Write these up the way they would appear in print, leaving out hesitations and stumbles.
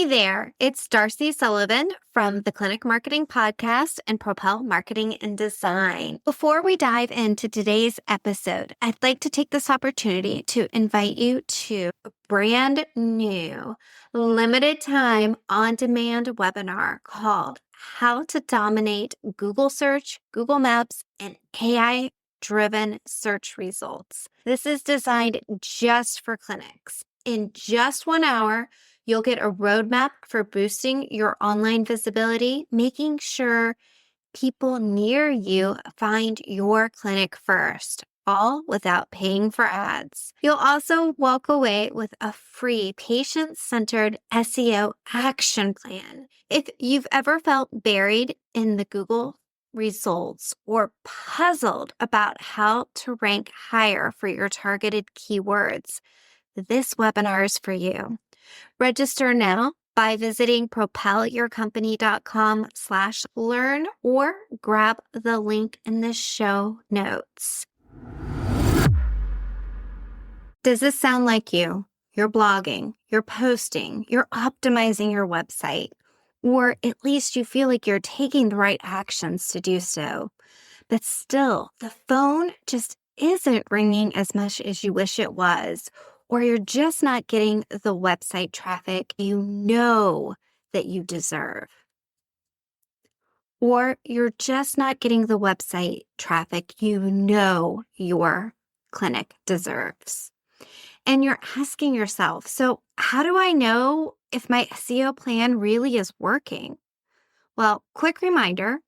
there, it's Darcy Sullivan from the Clinic Marketing Podcast and Propel Marketing and Design. Before we dive into today's episode, I'd like to take this opportunity to invite you to a brand new, limited time, on-demand webinar called How to Dominate Google Search, Google Maps, and AI-driven search results. This is designed just for clinics. In just 1 hour, you'll get a roadmap for boosting your online visibility, making sure people near you find your clinic first, all without paying for ads. You'll also walk away with a free patient-centered SEO action plan. If you've ever felt buried in the Google results or puzzled about how to rank higher for your targeted keywords, this webinar is for you. Register now by visiting propelyourcompany.com/learn or grab the link in the show notes. Does this sound like you? You're blogging, you're posting, you're optimizing your website, or at least you feel like you're taking the right actions to do so. But still, the phone just isn't ringing as much as you wish it was, or you're just not getting the website traffic you know that you deserve. Or you're just not getting the website traffic you know your clinic deserves. And you're asking yourself, so how do I know if my SEO plan really is working? Well, quick reminder,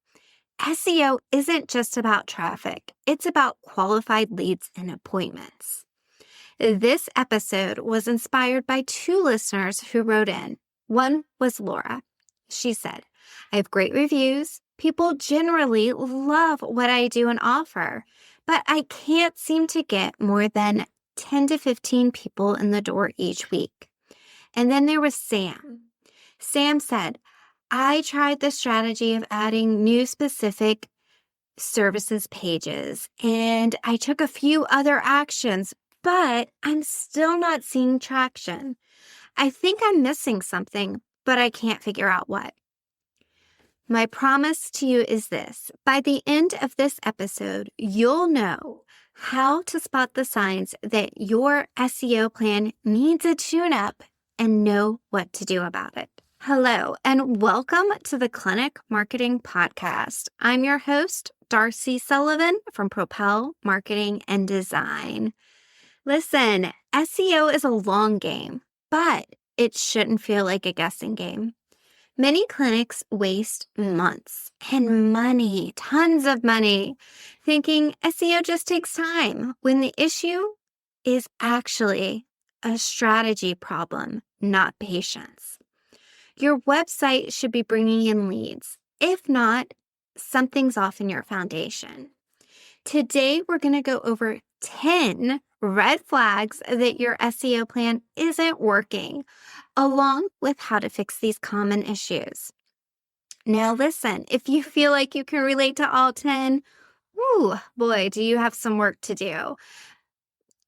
SEO isn't just about traffic. It's about qualified leads and appointments. This episode was inspired by 2 listeners who wrote in. One was Laura. She said, I have great reviews. People generally love what I do and offer, but I can't seem to get more than 10 to 15 people in the door each week. And then there was Sam. Sam said, I tried the strategy of adding new specific services pages, and I took a few other actions, but I'm still not seeing traction. I think I'm missing something, but I can't figure out what. My promise to you is this. By the end of this episode, you'll know how to spot the signs that your SEO plan needs a tune-up and know what to do about it. Hello, and welcome to the Clinic Marketing Podcast. I'm your host, Darcy Sullivan from Propel Marketing and Design. Listen, SEO is a long game, but it shouldn't feel like a guessing game. Many clinics waste months and money, tons of money, thinking SEO just takes time, when the issue is actually a strategy problem, not patience. Your website should be bringing in leads. If not, something's off in your foundation. Today, we're going to go over 10 red flags that your SEO plan isn't working, along with how to fix these common issues. Now, listen, if you feel like you can relate to all 10, whoo, boy, do you have some work to do.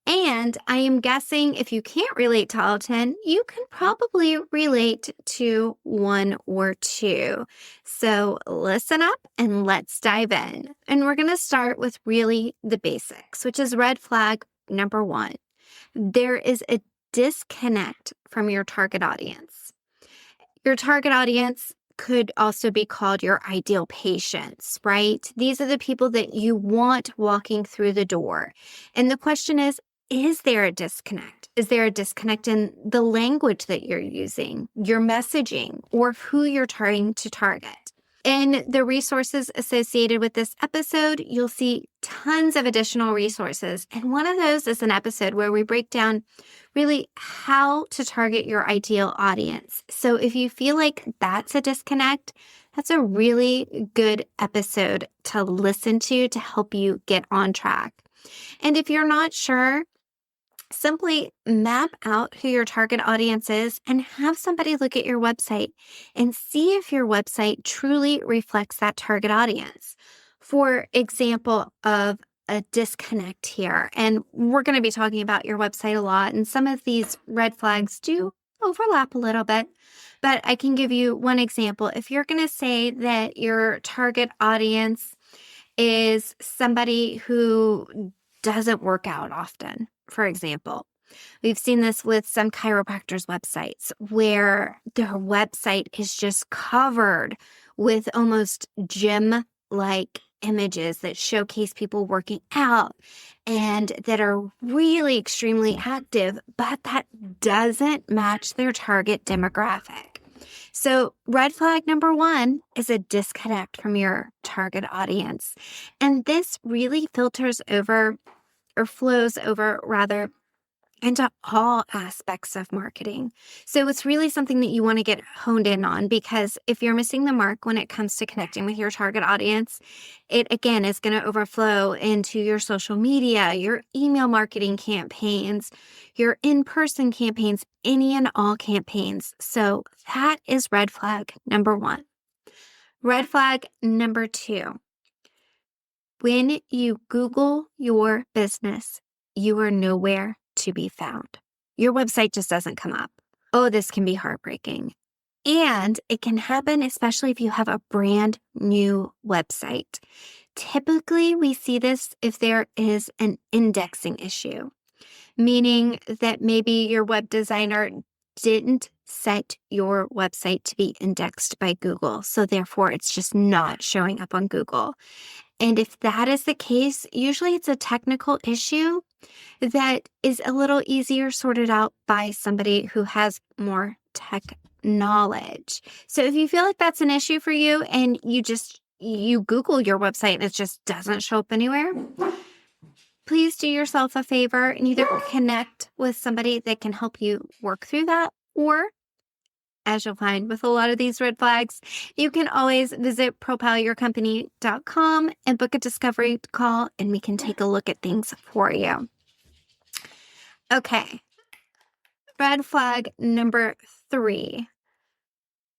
And I am guessing if you can't relate to all 10, you can probably relate to 1 or 2. So listen up and let's dive in. And we're going to start with really the basics, which is red flag number 1. There is a disconnect from your target audience. Your target audience could also be called your ideal patients, right? These are the people that you want walking through the door. And the question is there a disconnect? Is there a disconnect in the language that you're using, your messaging, or who you're trying to target? In the resources associated with this episode, you'll see tons of additional resources. And one of those is an episode where we break down really how to target your ideal audience. So if you feel like that's a disconnect, that's a really good episode to listen to help you get on track. And if you're not sure, simply map out who your target audience is and have somebody look at your website and see if your website truly reflects that target audience. For example of a disconnect here, and we're going to be talking about your website a lot, and some of these red flags do overlap a little bit, but I can give you one example. If you're going to say that your target audience is somebody who doesn't work out often, for example. We've seen this with some chiropractors' websites where their website is just covered with almost gym-like images that showcase people working out and that are really extremely active, but that doesn't match their target demographic. So red flag number one is a disconnect from your target audience. And this really filters over or flows over rather into all aspects of marketing. So it's really something that you want to get honed in on, because if you're missing the mark when it comes to connecting with your target audience, it again is going to overflow into your social media, your email marketing campaigns, your in-person campaigns, any and all campaigns. So that is red flag number one. Red flag number two. When you Google your business, you are nowhere to be found. Your website just doesn't come up. Oh, this can be heartbreaking. And it can happen, especially if you have a brand new website. Typically, we see this if there is an indexing issue, meaning that maybe your web designer didn't set your website to be indexed by Google. So therefore, it's just not showing up on Google. And if that is the case, usually it's a technical issue that is a little easier sorted out by somebody who has more tech knowledge. So if you feel like that's an issue for you and you Google your website and it just doesn't show up anywhere, please do yourself a favor and either connect with somebody that can help you work through that, or as you'll find with a lot of these red flags, you can always visit propelyourcompany.com and book a discovery call, and we can take a look at things for you. Okay. Red flag number 3.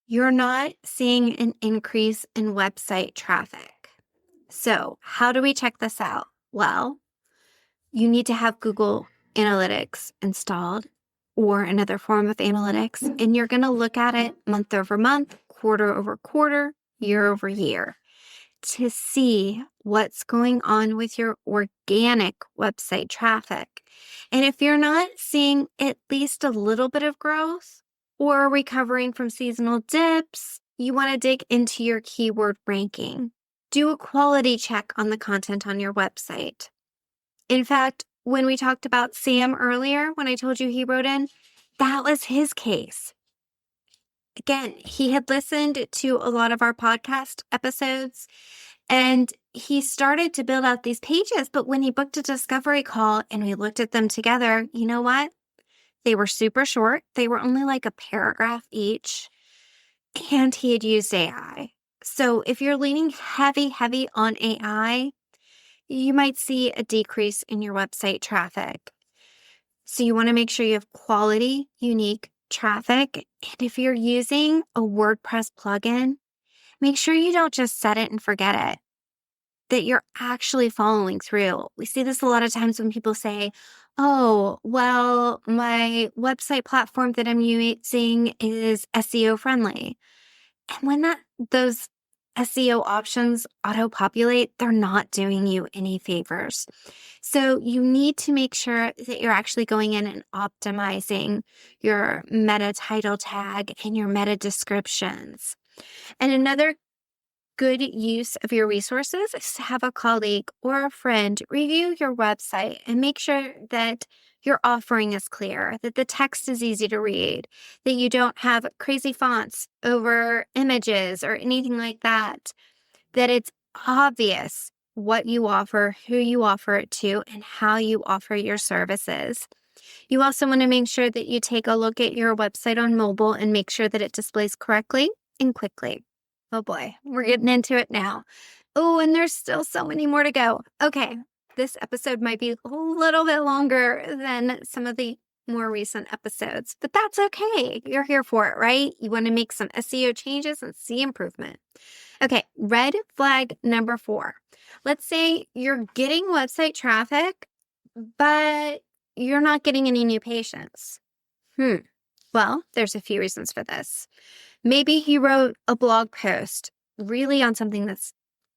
You're not seeing an increase in website traffic. So how do we check this out? Well, you need to have Google Analytics installed or another form of analytics, and you're going to look at it month over month, quarter over quarter, year over year to see what's going on with your organic website traffic. And if you're not seeing at least a little bit of growth or recovering from seasonal dips, you want to dig into your keyword ranking. Do a quality check on the content on your website. In fact, when we talked about Sam earlier, when I told you he wrote in, that was his case. Again, he had listened to a lot of our podcast episodes and he started to build out these pages. But when he booked a discovery call and we looked at them together, you know what? They were super short. They were only like a paragraph each. And he had used AI. So if you're leaning heavy on AI, you might see a decrease in your website traffic. So you want to make sure you have quality, unique traffic. And if you're using a WordPress plugin, make sure you don't just set it and forget it, that you're actually following through. We see this a lot of times when people say, oh, well, my website platform that I'm using is SEO friendly. And when those SEO options auto-populate, they're not doing you any favors. So you need to make sure that you're actually going in and optimizing your meta title tag and your meta descriptions. And another good use of your resources is to have a colleague or a friend review your website and make sure that your offering is clear, that the text is easy to read, that you don't have crazy fonts over images or anything like that, that it's obvious what you offer, who you offer it to, and how you offer your services. You also want to make sure that you take a look at your website on mobile and make sure that it displays correctly and quickly. Oh boy, we're getting into it now. Oh, and there's still so many more to go. Okay, this episode might be a little bit longer than some of the more recent episodes, but that's okay. You're here for it, right? You want to make some SEO changes and see improvement. Okay, red flag number 4. Let's say you're getting website traffic, but you're not getting any new patients. Well, there's a few reasons for this. Maybe he wrote a blog post really on something that's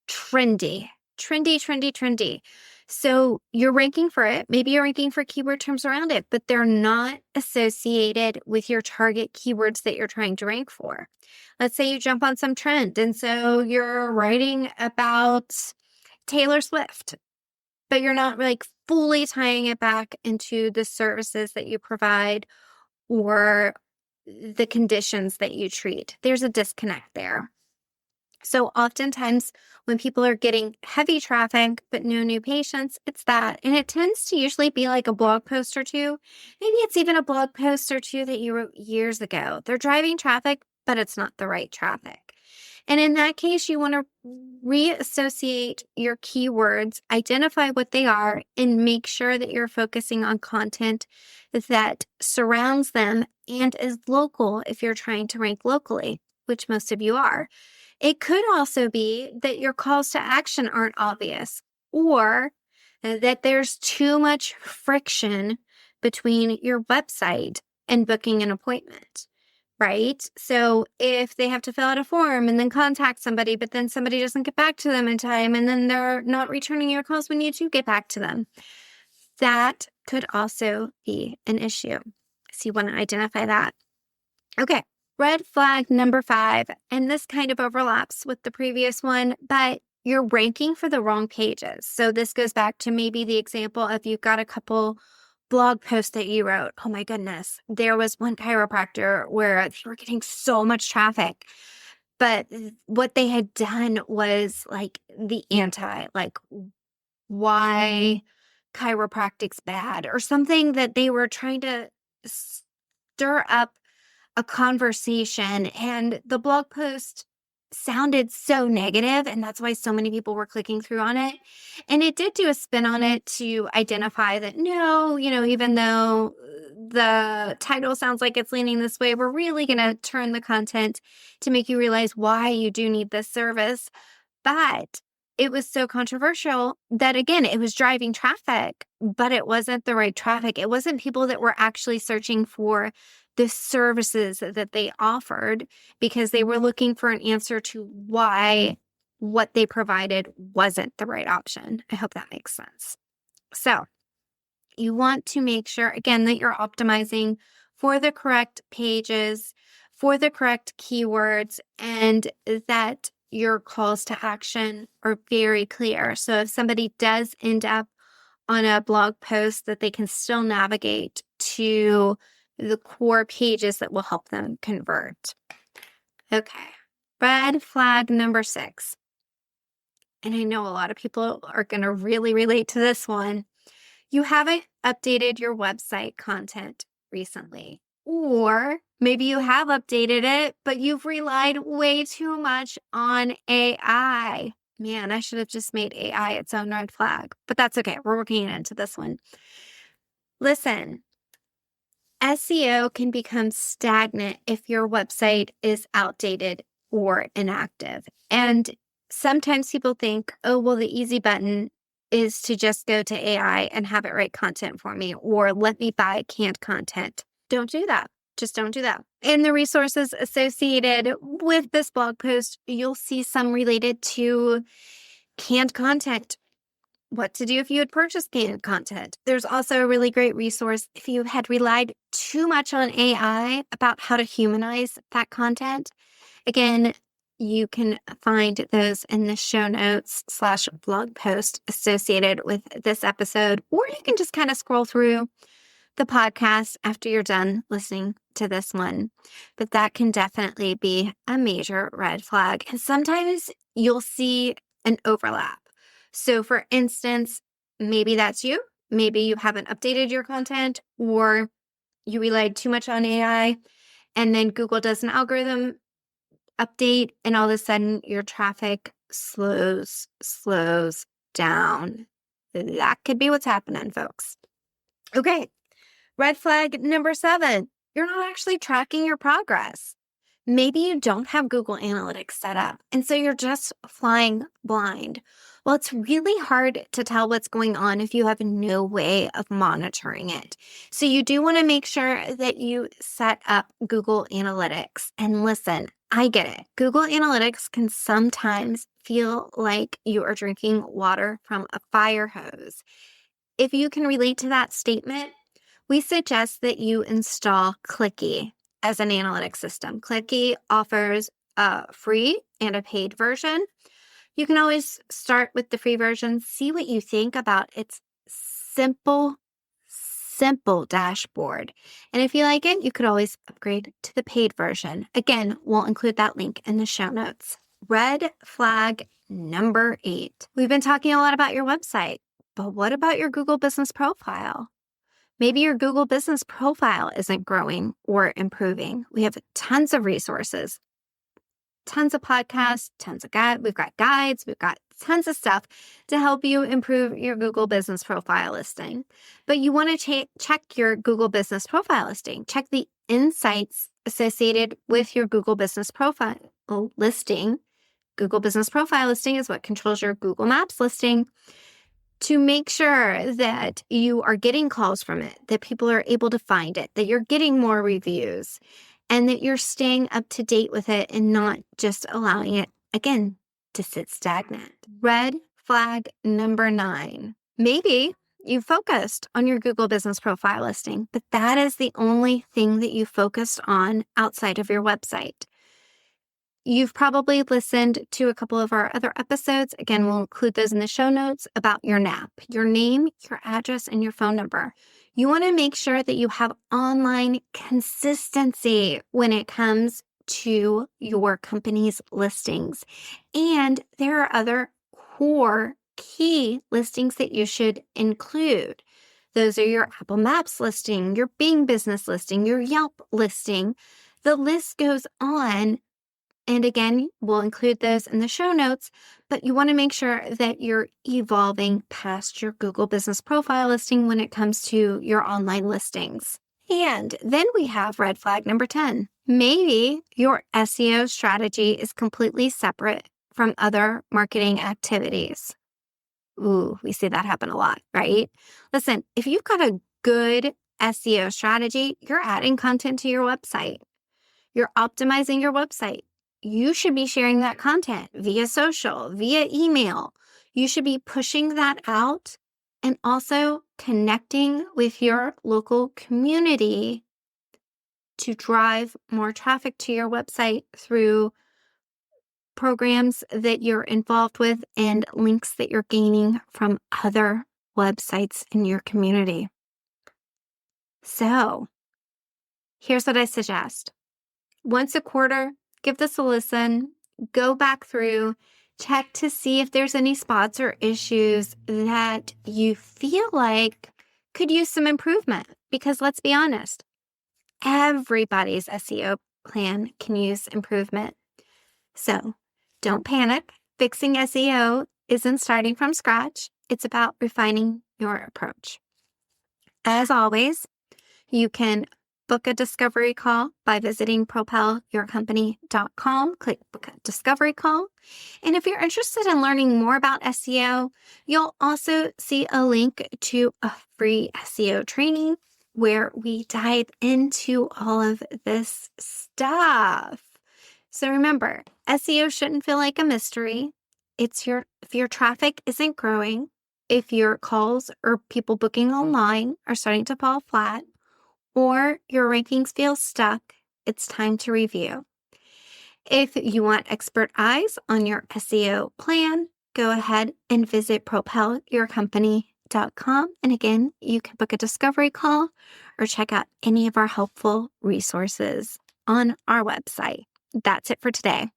trendy, trendy. So you're ranking for it. Maybe you're ranking for keyword terms around it, but they're not associated with your target keywords that you're trying to rank for. Let's say you jump on some trend, and so you're writing about Taylor Swift, but you're not like fully tying it back into the services that you provide or the conditions that you treat. There's a disconnect there. So oftentimes when people are getting heavy traffic but no new patients, it's that. And it tends to usually be like a blog post or two. Maybe it's even a blog post or two that you wrote years ago. They're driving traffic, but it's not the right traffic. And in that case, you want to reassociate your keywords, identify what they are, and make sure that you're focusing on content that surrounds them and is local if you're trying to rank locally, which most of you are. It could also be that your calls to action aren't obvious, or that there's too much friction between your website and booking an appointment. Right? So if they have to fill out a form and then contact somebody, but then somebody doesn't get back to them in time, and then they're not returning your calls when you do get back to them, that could also be an issue. So you want to identify that. Okay. Red flag number 5, and this kind of overlaps with the previous one, but you're ranking for the wrong pages. So this goes back to maybe the example of you've got a couple blog post that you wrote. Oh my goodness. There was one chiropractor where they were getting so much traffic, but what they had done was like the anti, like why chiropractic's bad or something, that they were trying to stir up a conversation, and the blog post sounded so negative, and that's why so many people were clicking through on it. And it did do a spin on it to identify that no, even though the title sounds like it's leaning this way, we're really going to turn the content to make you realize why you do need this service. But it was so controversial that, again, it was driving traffic, but it wasn't the right traffic. It wasn't people that were actually searching for the services that they offered, because they were looking for an answer to why what they provided wasn't the right option. I hope that makes sense. So you want to make sure, again, that you're optimizing for the correct pages, for the correct keywords, and that your calls to action are very clear. So if somebody does end up on a blog post, that they can still navigate to the core pages that will help them convert. Okay. Red flag number 6. And I know a lot of people are going to really relate to this one. You haven't updated your website content recently. Or maybe you have updated it, but you've relied way too much on AI. Man, I should have just made AI its own red flag, but that's okay. We're working into this one. Listen, SEO can become stagnant if your website is outdated or inactive. And sometimes people think, oh, well, the easy button is to just go to AI and have it write content for me, or let me buy canned content. Don't do that. Just don't do that. In the resources associated with this blog post, you'll see some related to canned content. What to do if you had purchased canned content. There's also a really great resource if you had relied too much on AI about how to humanize that content. Again, you can find those in the show notes / blog post associated with this episode, or you can just kind of scroll through the podcast after you're done listening to this one. But that can definitely be a major red flag. And sometimes you'll see an overlap. So for instance, maybe that's you. Maybe you haven't updated your content, or you relied too much on AI, and then Google does an algorithm update, and all of a sudden your traffic slows down. That could be what's happening, folks. Okay. Red flag number 7, you're not actually tracking your progress. Maybe you don't have Google Analytics set up, and so you're just flying blind. Well, it's really hard to tell what's going on if you have no way of monitoring it. So you do want to make sure that you set up Google Analytics. And listen, I get it. Google Analytics can sometimes feel like you are drinking water from a fire hose. If you can relate to that statement, we suggest that you install Clicky as an analytics system. Clicky offers a free and a paid version. You can always start with the free version, see what you think about its simple dashboard. And if you like it, you could always upgrade to the paid version. Again, we'll include that link in the show notes. Red flag number 8. We've been talking a lot about your website, but what about your Google Business Profile? Maybe your Google Business Profile isn't growing or improving. We have tons of resources, tons of podcasts, tons of guides. We've got guides. We've got tons of stuff to help you improve your Google Business Profile listing. But you want to check your Google Business Profile listing. Check the insights associated with your Google Business Profile listing. Google Business Profile listing is what controls your Google Maps listing, to make sure that you are getting calls from it, that people are able to find it, that you're getting more reviews, and that you're staying up to date with it and not just allowing it, again, to sit stagnant. Red flag number 9. Maybe you focused on your Google Business Profile listing, but that is the only thing that you focused on outside of your website. You've probably listened to a couple of our other episodes. Again, we'll include those in the show notes about your NAP, your name, your address, and your phone number. You want to make sure that you have online consistency when it comes to your company's listings. And there are other core key listings that you should include. Those are your Apple Maps listing, your Bing business listing, your Yelp listing. The list goes on. And again, we'll include those in the show notes, but you want to make sure that you're evolving past your Google Business Profile listing when it comes to your online listings. And then we have red flag number 10. Maybe your SEO strategy is completely separate from other marketing activities. Ooh, we see that happen a lot, right? Listen, if you've got a good SEO strategy, you're adding content to your website. You're optimizing your website. You should be sharing that content via social, via email. You should be pushing that out and also connecting with your local community to drive more traffic to your website through programs that you're involved with and links that you're gaining from other websites in your community. So, here's what I suggest. Once a quarter, give this a listen, go back through, check to see if there's any spots or issues that you feel like could use some improvement. Because let's be honest, everybody's SEO plan can use improvement. So don't panic. Fixing SEO isn't starting from scratch. It's about refining your approach. As always, you can book a discovery call by visiting propelyourcompany.com. Click book a discovery call. And if you're interested in learning more about SEO, you'll also see a link to a free SEO training where we dive into all of this stuff. So remember, SEO shouldn't feel like a mystery. If your traffic isn't growing, if your calls or people booking online are starting to fall flat, or your rankings feel stuck, it's time to review. If you want expert eyes on your SEO plan, go ahead and visit propelyourcompany.com. And again, you can book a discovery call or check out any of our helpful resources on our website. That's it for today.